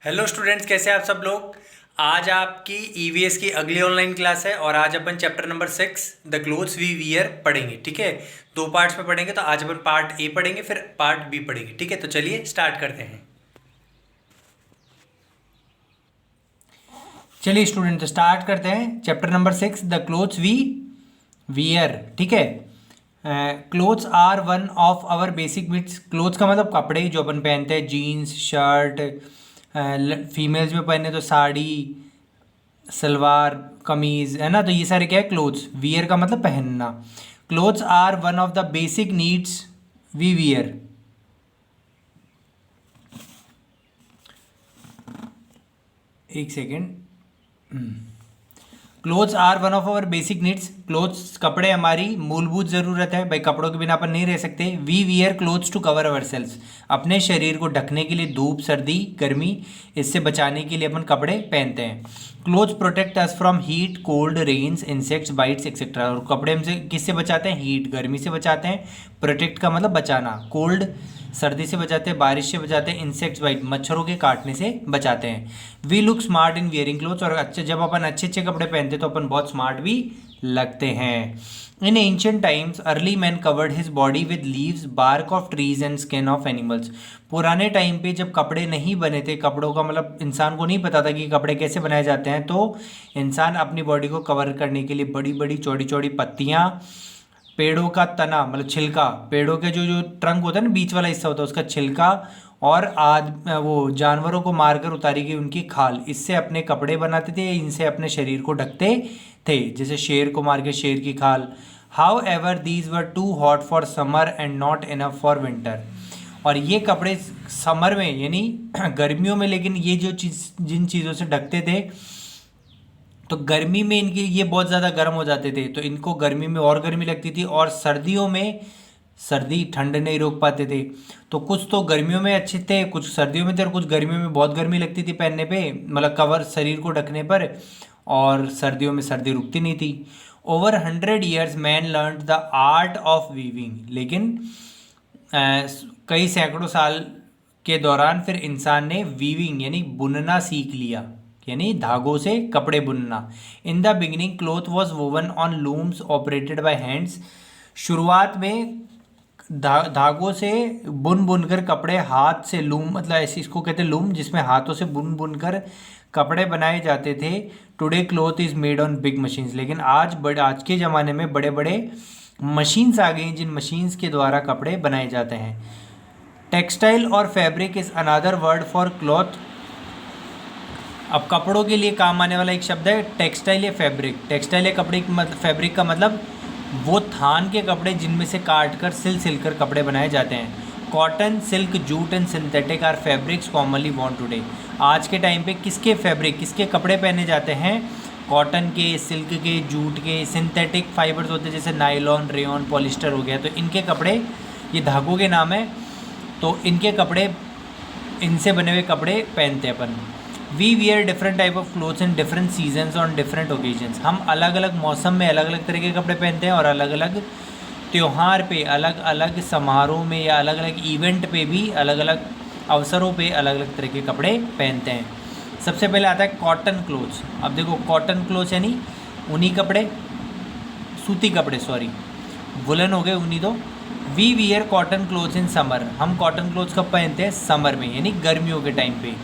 Hello students, कैसे हैं आप सब लोग। आज आपकी ईवीएस की अगली ऑनलाइन क्लास है और आज अपन chapter number 6 the clothes we wear पढ़ेंगे। ठीक है, दो पार्ट्स में पढ़ेंगे। तो आज अपन पार्ट ए पढ़ेंगे, फिर पार्ट बी पढ़ेंगे। ठीक है, तो चलिए स्टार्ट करते हैं। चलिए स्टूडेंट स्टार्ट करते हैं chapter number 6 the clothes we wear. ठीक है, clothes are one of our basic needs. Clothes का मतलब कपड़े जो अपन पहनते हैं, जीन्स शर्ट, फीमेल्स में पहने तो साड़ी सलवार कमीज़, है ना। तो ये सारे क्या है, क्लोथ्स। वियर का मतलब पहनना। Clothes are one of the basic needs we wear. एक second. Clothes are one of our basic needs. Clothes कपड़े हमारी मूलभूत ज़रूरत है भाई, कपड़ों के बिना अपन नहीं रह सकते। We wear clothes to cover ourselves. अपने शरीर को ढकने के लिए, धूप सर्दी गर्मी इससे बचाने के लिए अपन कपड़े पहनते हैं। Clothes protect us from heat cold rains insects bites etcetera. और कपड़े हमसे किससे बचाते हैं? हीट गर्मी से बचाते हैं। प्रोटेक्ट का मतलब बचाना। कोल्ड सर्दी से बचाते हैं, बारिश से बचाते हैं, इंसेक्ट्स बाइट मच्छरों के काटने से बचाते हैं। We look smart in wearing clothes. और अच्छे जब अपन अच्छे अच्छे कपड़े पहनते हैं तो अपन बहुत स्मार्ट भी लगते हैं। In ancient times early man covered his body with leaves bark of trees and skin of animals. पुराने टाइम पे जब कपड़े नहीं बने थे, कपड़ों का मतलब इंसान को नहीं पता था कि कपड़े कैसे बनाए जाते हैं, तो इंसान अपनी बॉडी को कवर करने के लिए बड़ी बड़ी चौड़ी चौड़ी पत्तियाँ, पेड़ों का तना मतलब छिलका, पेड़ों के जो जो ट्रंक होता है ना, बीच वाला हिस्सा होता है, उसका छिलका, और वो जानवरों को मारकर उतारी गई उनकी खाल, इससे अपने कपड़े बनाते थे। इनसे अपने शरीर को ढकते थे, जैसे शेर को मार के शेर की खाल। However these were too hot for summer and not enough for winter. और ये कपड़े समर में यानी गर्मियों में, लेकिन ये जो चीज़ जिन चीज़ों से ढकते थे तो गर्मी में इनके ये बहुत ज़्यादा गर्म हो जाते थे, तो इनको गर्मी में और गर्मी लगती थी, और सर्दियों में सर्दी ठंड नहीं रोक पाते थे। तो कुछ तो गर्मियों में अच्छे थे, कुछ सर्दियों में थे, और कुछ गर्मियों में बहुत गर्मी लगती थी पहनने पे, मतलब कवर शरीर को ढकने पर, और सर्दियों में सर्दी रुकती नहीं थी। Over 100 years man learn the art of weaving. लेकिन कई सैकड़ों साल के दौरान फिर इंसान ने वीविंग यानी बुनना सीख लिया, यानी धागों से कपड़े बुनना। In the beginning cloth was woven on looms operated by hands. शुरुआत में धागों से बुन बुन कर कपड़े, हाथ से लूम मतलब ऐसे इसको कहते हैं लूम, जिसमें हाथों से बुन बुन कर कपड़े बनाए जाते थे। Today cloth is made on big machines. लेकिन आज के ज़माने में बड़े बड़े मशीन्स आ गई हैं, जिन मशीन्स के द्वारा कपड़े बनाए जाते हैं। टेक्सटाइल और fabric is another word for cloth. अब कपड़ों के लिए काम आने वाला एक शब्द है टेक्सटाइल या फैब्रिक। टेक्सटाइल या कपड़े फैब्रिक का मतलब वो थान के कपड़े जिनमें से काट कर सिल कर कपड़े बनाए जाते हैं। Cotton silk jute and synthetic are fabrics commonly want today. आज के टाइम पे किसके फैब्रिक, किसके कपड़े पहने जाते हैं? कॉटन के, सिल्क के, जूट के, सिंथेटिक फाइबर्स होते हैं जैसे नायलॉन, रेयॉन, पॉलिस्टर हो गया, तो इनके कपड़े, ये धागों के नाम है, तो इनके कपड़े, इनसे बने हुए कपड़े पहनते हैं अपन। We wear different type of clothes in different seasons on different occasions. हम अलग अलग मौसम में अलग अलग तरह के कपड़े पहनते हैं, और अलग अलग त्यौहार पे, अलग अलग समारोह में, या अलग अलग इवेंट पे भी अलग अलग अवसरों पे अलग अलग तरह के कपड़े पहनते हैं। सबसे पहले आता है कॉटन क्लोथ्स। अब देखो, कॉटन क्लोथ्स यानी ऊनी कपड़े, सूती कपड़े, सॉरी वुलन हो गए ऊनी। तो we wear cotton clothes in summer. हम कॉटन क्लोथ्स कब पहनते हैं? समर में, यानी गर्मियों के टाइम पे।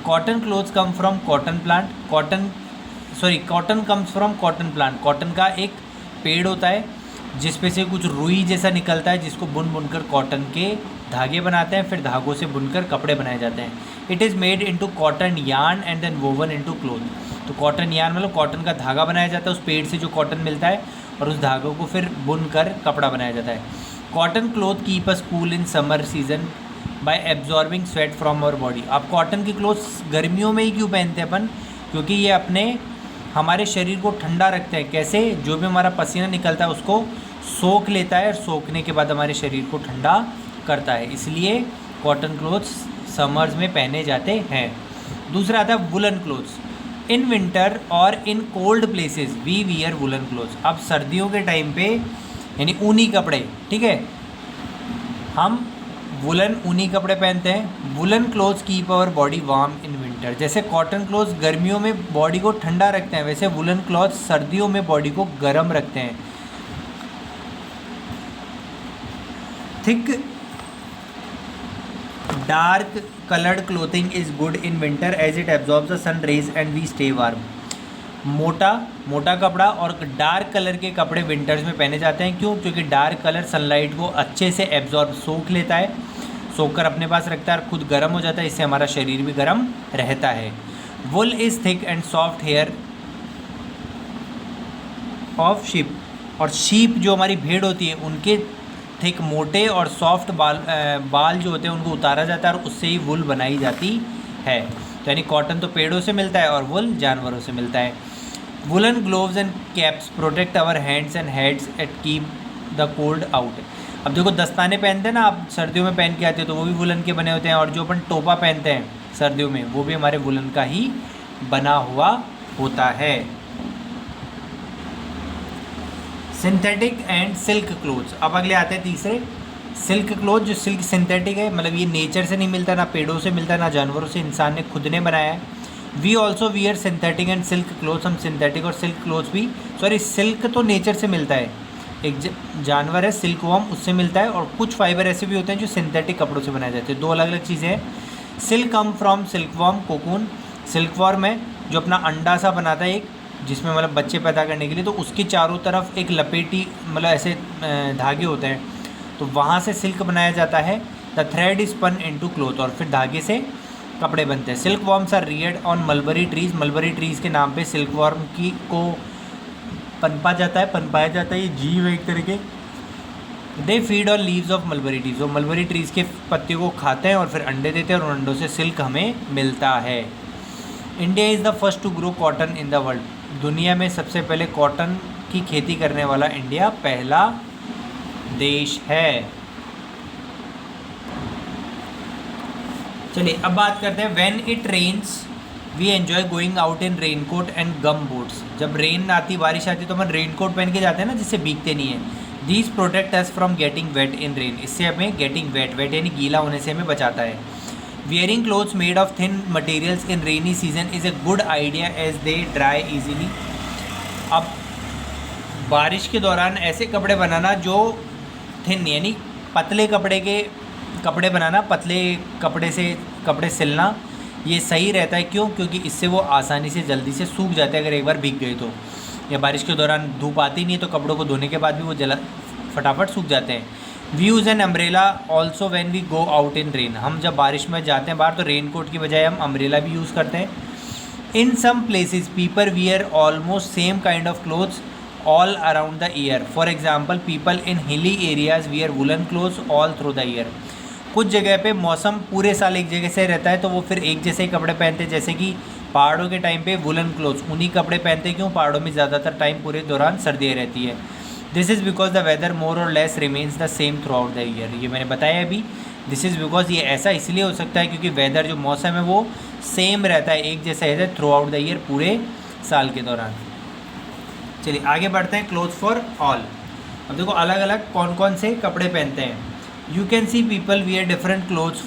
Cotton clothes come from cotton plant. Cotton comes from cotton plant. Cotton का एक पेड़ होता है जिसपे से कुछ रुई जैसा निकलता है, जिसको बुन बुनकर कॉटन के धागे बनाते हैं, फिर धागों से बुनकर कपड़े बनाए जाते हैं। It is made into cotton yarn and then woven into cloth. तो कॉटन यार्न मतलब कॉटन का धागा बनाया जाता है, उस पेड़ से जो कॉटन मिलता है, और उस धागों को फिर बुनकर कपड़ा बनाया जाता है। Cotton cloth keep us cool in summer season by absorbing sweat from our body. आप कॉटन की क्लोथ्स गर्मियों में ही क्यों पहनते हैं अपन? क्योंकि ये हमारे शरीर को ठंडा रखते हैं। कैसे? जो भी हमारा पसीना निकलता है उसको सोख लेता है, और सोखने के बाद हमारे शरीर को ठंडा करता है, इसलिए कॉटन क्लोथ्स समर्स में पहने जाते हैं। दूसरा आता है वुलन क्लोथ्स। इन विंटर और in cold places we wear woollen clothes. अब सर्दियों के टाइम पे यानी ऊनी कपड़े, ठीक है, हम वुलन ऊनी कपड़े पहनते हैं। Woollen clothes keep our body warm in winter. Winter. जैसे कॉटन क्लॉथ्स गर्मियों में बॉडी को ठंडा रखते हैं, वैसे वुलन क्लॉथ्स सर्दियों में बॉडी को गर्म रखते हैं। Thick dark coloured clothing is good in winter as it absorbs the sun rays and we stay warm. मोटा कपड़ा और डार्क कलर के कपड़े विंटर्स में पहने जाते हैं। क्यों? क्योंकि डार्क कलर सनलाइट को अच्छे से एब्जॉर्ब सोख लेता है, सोख कर अपने पास रखता है और खुद गर्म हो जाता है, इससे हमारा शरीर भी गर्म रहता है। Wool is thick and soft hair of sheep. और शीप जो हमारी भेड़ होती है उनके थिक मोटे और सॉफ्ट बाल जो होते हैं उनको उतारा जाता है और उससे ही वुल बनाई जाती है। तो यानी कॉटन तो पेड़ों से मिलता है और वुल जानवरों से मिलता है। Woollen gloves and caps protect our hands and heads at keep the cold out. अब देखो दस्ताने पहनते हैं ना आप, सर्दियों में पहन के आते हो तो वो भी वुलन के बने होते हैं, और जो अपन टोपा पहनते हैं सर्दियों में वो भी हमारे वुलन का ही बना हुआ होता है। Synthetic and silk clothes. अब अगले आते हैं तीसरे, सिल्क क्लोथ। जो सिल्क सिंथेटिक है, मतलब ये नेचर से नहीं मिलता, ना पेड़ों से मिलता है, ना जानवरों से, इंसान ने खुद ने बनाया है। We also wear synthetic and silk clothes. हम सिंथेटिक और सिल्क क्लोथ्स भी, सॉरी सिल्क तो नेचर से मिलता है, एक जानवर है सिल्क वर्म, उससे मिलता है, और कुछ फाइबर ऐसे भी होते हैं जो सिंथेटिक कपड़ों से बनाए जाते हैं। दो अलग अलग चीज़ें हैं। Silk come from silk worm cocoon. Silk worm है जो अपना अंडा सा बनाता है एक, जिसमें मतलब बच्चे पैदा करने के लिए, तो उसके चारों तरफ एक लपेटी मतलब ऐसे धागे होते हैं, तो वहाँ से सिल्क बनाया जाता है। The thread is spun into cloth. और फिर धागे से कपड़े बनते हैं। Silk worms are reared on mulberry trees. Mulberry trees के नाम पे सिल्क वर्म की को पनपाया जाता है। ये जीव है एक तरह के। They feed on leaves of mulberry trees. वो मलबरी ट्रीज़ के पत्तियों को खाते हैं और फिर अंडे देते हैं, और उन अंडों से सिल्क हमें मिलता है। India is the first to grow cotton in the world. दुनिया में सबसे पहले कॉटन की खेती करने वाला इंडिया पहला देश है। चलिए अब बात करते हैं when it rains we enjoy going out in raincoat and gum boots. जब रेन आती, बारिश आती, तो अपन रेनकोट पहन के जाते हैं ना, जिससे भीगते नहीं है। These protect us from getting wait in rain. इससे हमें गेटिंग वेट यानी गीला होने से हमें बचाता है। Wearing clothes made of thin materials in rainy season is a good idea as they dry easily. अब बारिश के दौरान ऐसे कपड़े बनाना जो थिन यानी पतले कपड़े बनाना, पतले कपड़े से कपड़े सिलना, ये सही रहता है। क्यों? क्योंकि इससे वो आसानी से जल्दी से सूख जाते हैं अगर एक बार भीग गए तो। या बारिश के दौरान धूप आती नहीं है तो कपड़ों को धोने के बाद भी वो फटाफट सूख जाते हैं। We use an umbrella also when we go out in rain. हम जब बारिश में जाते हैं बाहर तो रेन कोट की बजाय हम अम्ब्रेला भी यूज़ करते हैं। In some places people wear almost same kind of clothes all around the year. For example people in hilly areas wear woollen clothes all through the year. कुछ जगह पे मौसम पूरे साल एक जगह से रहता है तो वो फिर एक जैसे ही कपड़े पहनते हैं। जैसे कि पहाड़ों के टाइम पे वुलन क्लोथ्स, उन्हीं कपड़े पहनते हैं। क्यों? पहाड़ों में ज़्यादातर टाइम पूरे दौरान सर्दियाँ रहती है। This is because the weather more or less remains the same throughout the year. ये मैंने बताया अभी। दिस इज़ बिकॉज ये ऐसा इसलिए हो सकता है क्योंकि वेदर जो मौसम है वो सेम रहता है, एक जैसा रहता है थ्रू आउट द ईयर, पूरे साल के दौरान। चलिए आगे बढ़ते हैं। Clothes for all. अब देखो अलग अलग कौन कौन से कपड़े पहनते हैं। You can see people wear different clothes,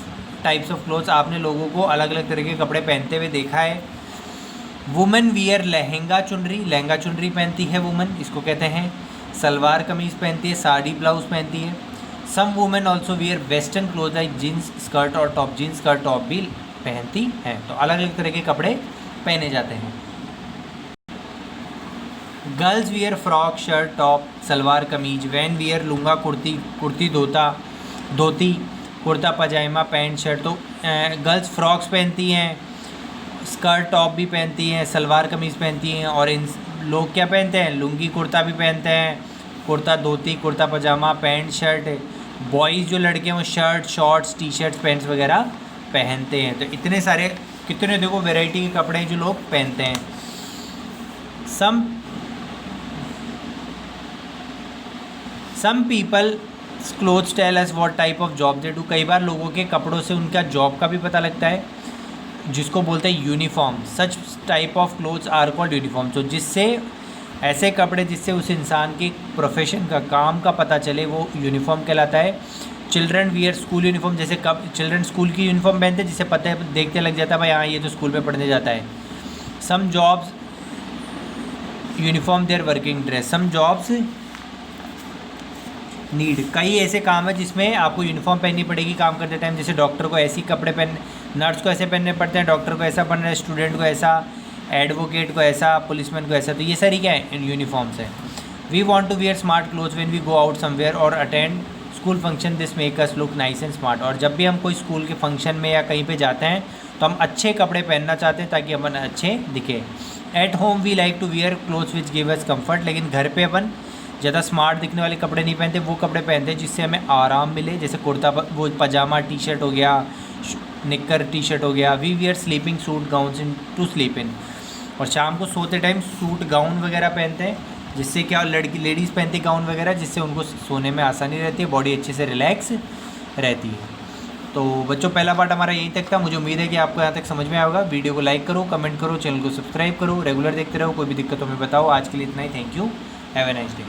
types of clothes. आपने लोगों को अलग अलग तरह के कपड़े पहनते हुए देखा है। वुमेन वियर लहंगा चुनरी पहनती है वुमेन, इसको कहते हैं। सलवार कमीज़ पहनती है, साड़ी ब्लाउज पहनती है। Some women also wear western cloth like jeans skirt और टॉप। जीन्स स्कर्ट टॉप भी पहनती हैं। तो अलग अलग तरह के कपड़े पहने जाते हैं। Girls wear frock shirt top salwar kameez. Van wear लुंगा kurti dhoti kurta पजामा पैंट शर्ट। तो गर्ल्स फ्रॉक्स पहनती हैं, स्कर्ट टॉप भी पहनती हैं, सलवार कमीज़ पहनती हैं। और इन लोग क्या पहनते हैं? लुंगी कुर्ता भी पहनते हैं, कुर्ता धोती कुर्ता पजामा पैंट शर्ट। बॉयज़ जो लड़के हैं वो shirt shorts T shirts pants वगैरह पहनते हैं। तो इतने सारे कितने देखो वैरायटी के कपड़े जो लोग पहनते हैं। Some people clothes tell us what type of job they do. कई बार लोगों के कपड़ों से उनका जॉब का भी पता लगता है, जिसको बोलते हैं uniform. Such type of clothes are called uniform. तो जिससे ऐसे कपड़े जिससे उस इंसान के प्रोफेशन का, काम का पता चले, वो यूनिफॉर्म कहलाता है। चिल्ड्रन वियर स्कूल यूनिफॉर्म, जैसे कब चिल्ड्रन स्कूल की यूनिफॉर्म पहनते हैं जिससे पता है, देखते लग जाता है भाई हाँ ये तो स्कूल में पढ़ने जाता है। Some jobs uniform their working dress, some jobs need, कई ऐसे काम है जिसमें आपको यूनिफॉर्म पहननी पड़ेगी काम करते टाइम, जैसे डॉक्टर को ऐसे कपड़े पहन, नर्स को ऐसे पहनने पड़ते हैं, डॉक्टर को ऐसा पहनना है, स्टूडेंट को ऐसा, एडवोकेट को ऐसा, पुलिसमैन को ऐसा, तो ये सारी क्या है यूनिफॉर्म्स है। We want to wear smart clothes when we go out somewhere or attend school function, this make us look nice and smart, और जब भी हम कोई स्कूल के फंक्शन में या कहीं पे जाते हैं तो हम अच्छे कपड़े पहनना चाहते हैं ताकि अपन अच्छे दिखे। At home we like to wear clothes which give us comfort, लेकिन घर पे अपन ज़्यादा स्मार्ट दिखने वाले कपड़े नहीं पहनते, वो कपड़े पहनते हैं जिससे हमें आराम मिले, जैसे कुर्ता वो पजामा टी शर्ट हो गया, निक्कर टी शर्ट हो गया। We wear sleeping suit gowns in to sleep in, और शाम को सोते टाइम सूट गाउन वगैरह पहनते हैं, जिससे क्या लेडीज़ पहनती गाउन वगैरह, जिससे उनको सोने में आसानी रहती है, बॉडी अच्छे से रिलैक्स रहती है। तो बच्चों पहला पार्ट हमारा यहीं तक था, मुझे उम्मीद है कि आपको यहाँ तक समझ में आएगा। वीडियो को लाइक करो, कमेंट करो, चैनल को सब्सक्राइब करो, रेगुलर देखते रहो, कोई भी दिक्कत हो हमें बताओ। आज के लिए इतना ही, thank you, have a nice day.